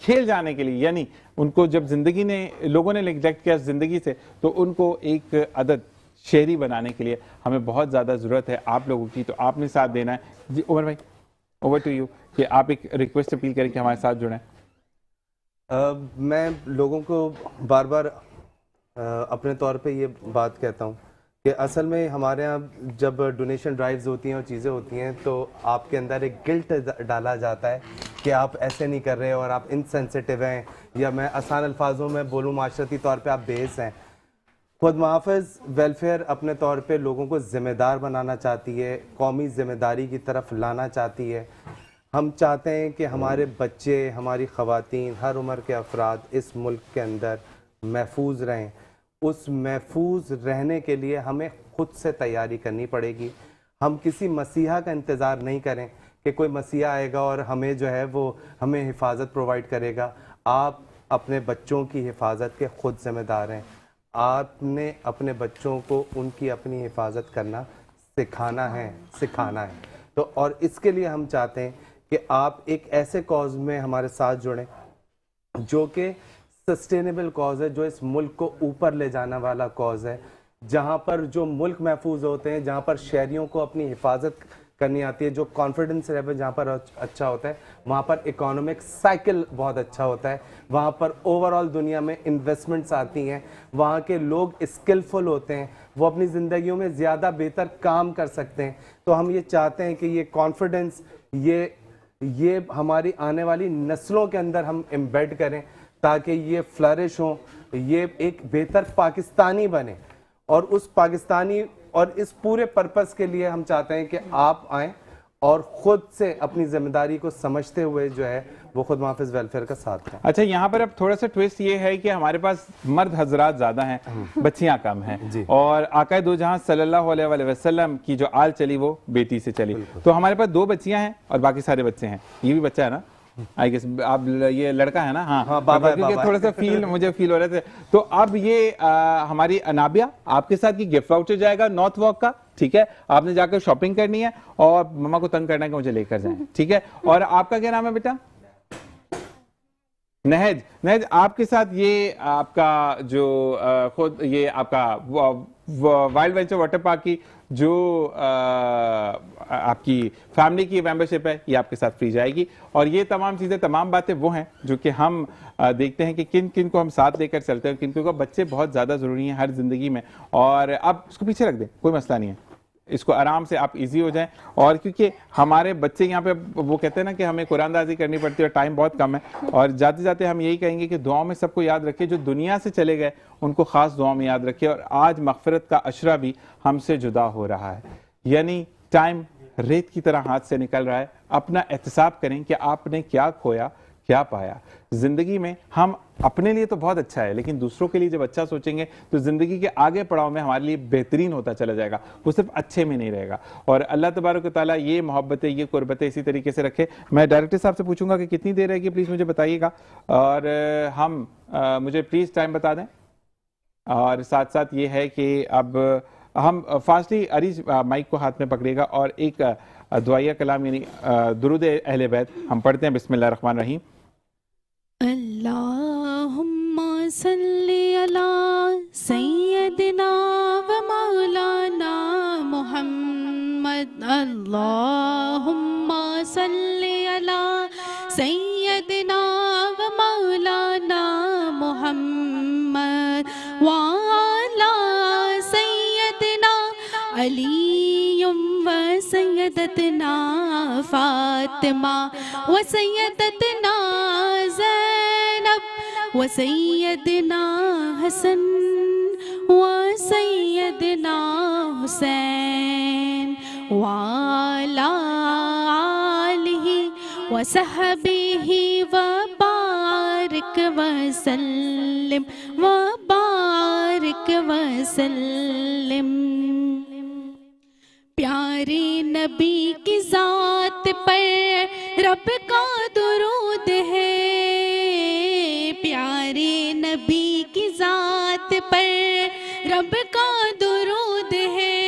Speaker 1: खेल जाने के लिए, यानी उनको जब जिंदगी ने लोगों ने निगलेक्ट किया जिंदगी से, तो उनको एक अदद शहरी बनाने के लिए हमें बहुत ज़्यादा ज़रूरत है आप लोगों की। तो आपने साथ देना है जी। उमर भाई, ओवर टू यू, कि आप एक रिक्वेस्ट अपील करें कि हमारे साथ जुड़ें।
Speaker 4: मैं लोगों को बार बार अपने तौर पे ये बात कहता हूँ कि असल में हमारे यहाँ जब डोनेशन ड्राइव्स होती हैं और चीज़ें होती हैं, तो आपके अंदर एक गिल्ट डाला जाता है कि आप ऐसे नहीं कर रहे और आप इनसेंसिटिव हैं, या मैं आसान अल्फाजों में बोलूँ माशरती तौर पे आप बेस हैं। खुद मुहाफ़िज़ वेलफेयर अपने तौर पे लोगों को ज़िम्मेदार बनाना चाहती है, कौमी ज़िम्मेदारी की तरफ लाना चाहती है। हम चाहते हैं कि हमारे बच्चे, हमारी ख़वातीन, हर उम्र के अफराद इस मुल्क के अंदर महफूज रहें। उस महफूज रहने के लिए हमें खुद से तैयारी करनी पड़ेगी। हम किसी मसीहा का इंतज़ार नहीं करें कि कोई मसीहा आएगा और हमें जो है वो हमें हिफाजत प्रोवाइड करेगा। आप अपने बच्चों की हिफाजत के खुद ज़िम्मेदार हैं। आपने अपने बच्चों को उनकी अपनी हिफाजत करना सिखाना है। तो और इसके लिए हम चाहते हैं कि आप एक ऐसे कॉज में हमारे साथ जुड़ें जो कि सस्टेनेबल कॉज है, जो इस मुल्क को ऊपर ले जाने वाला कॉज है, जहाँ पर जो मुल्क महफूज होते हैं, जहाँ पर शहरियों को अपनी हिफाजत करनी आती है, जो कॉन्फिडेंस लेवल जहाँ पर अच्छा होता है, वहाँ पर इकोनॉमिक साइकिल बहुत अच्छा होता है, वहाँ पर ओवरऑल दुनिया में इन्वेस्टमेंट्स आती हैं, वहाँ के लोग स्किलफुल होते हैं, वो अपनी ज़िंदगियों में ज़्यादा बेहतर काम कर सकते हैं। तो हम ये चाहते हैं कि ये कॉन्फिडेंस ये हमारी आने वाली नस्लों के अंदर हम एम्बेड करें, ताकि ये फ्लरिश हो, ये एक बेहतर पाकिस्तानी बने। और उस पाकिस्तानी और इस पूरे पर्पस के लिए हम चाहते हैं कि आप आएँ और ख़ुद से अपनी जिम्मेदारी को समझते हुए जो है वो खुद मुहाफ़िज़ वेलफेयर का साथ दें।
Speaker 1: अच्छा, यहाँ पर अब थोड़ा सा ट्विस्ट ये है कि हमारे पास मर्द हजरात ज्यादा हैं, बच्चियां कम हैं, और आका दो जहां सल्लल्लाहु अलैहि वसल्लम की जो आल चली वो बेटी से चली। तो हमारे पास 2 बच्चियां हैं और बाकी सारे बच्चे हैं। ये भी बच्चा है ना, आई गेस आप, ये लड़का है ना? हाँ,
Speaker 4: बाबा,
Speaker 1: क्योंकि थोड़ा सा मुझे फील हो रहे थे। तो अब ये हमारी अनाबिया आपके साथ की गिफ्ट वाउचर जाएगा नॉर्थ वॉक का, ठीक है? आपने जाकर शॉपिंग करनी है और मम्मा को तंग करना है कि मुझे लेकर जाएं, ठीक है? और आपका क्या नाम है बेटा? नहज, आपके साथ ये आपका जो खुद ये आपका वाइल्ड वेंचर वाटर पार्क की जो आपकी फैमिली की मेंबरशिप है, ये आपके साथ फ्री जाएगी। और ये तमाम चीज़ें, तमाम बातें वो हैं जो कि हम देखते हैं कि किन किन को हम साथ लेकर चलते हैं, किन को बच्चे बहुत ज़्यादा ज़रूरी हैं हर जिंदगी में। और अब उसको पीछे रख दें, कोई मसला नहीं है, इसको आराम से आप इजी हो जाएं। और क्योंकि हमारे बच्चे यहाँ पे वो कहते हैं ना कि हमें कुरानदाजी करनी पड़ती है और टाइम बहुत कम है, और जाते जाते हम यही कहेंगे कि दुआओं में सबको याद रखें, जो दुनिया से चले गए उनको खास दुआओं में याद रखें। और आज मगफिरत का अशरा भी हमसे जुदा हो रहा है, यानी टाइम रेत की तरह हाथ से निकल रहा है। अपना एहतसाब करें कि आपने क्या खोया क्या पाया। जिंदगी में हम अपने लिए तो बहुत अच्छा है, लेकिन दूसरों के लिए जब अच्छा सोचेंगे तो जिंदगी के आगे पड़ाव में हमारे लिए बेहतरीन होता चला जाएगा, वो सिर्फ अच्छे में नहीं रहेगा। और अल्लाह तबारक व तआला ये मोहब्बतें, ये कुर्बतें इसी तरीके से रखे। मैं डायरेक्टर साहब से पूछूंगा कि कितनी देर रहेगी, प्लीज मुझे बताइएगा, और हम मुझे प्लीज टाइम बता दें। और साथ साथ ये है कि अब हम फास्टली अरीज माइक को हाथ में पकड़िएगा और एक दुआया कलाम यानी दुरूद अहले बैत हम पढ़ते हैं। बिस्मिल्लाह रहमान रहीम।
Speaker 6: अल्लाहुम्मा सल्ली अला सय्यदिना व मौलाना मुहम्मद। अल्लाहुम्मा सल्ली अला सय्यदिना व मौलाना मुहम्मद व अला सय्यदिना अलीयुम व सय्यदतना फातिमा व सय्यदतना व सय्यदना हसन व सय्यदना हुसैन व अला आलिहि व सहबिहि व बारिक व सल्लिम व बारिक व सल्लिम। प्यारे नबी की जात पर रब का दुरूद है, प्यारे नबी की जात पर रब का दुरूद है।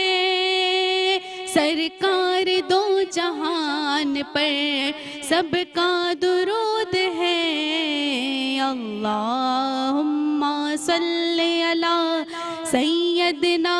Speaker 6: सरकार दो जहान पर सबका दुरूद है। अल्लाहुम्मा सल्ली अला सय्यदना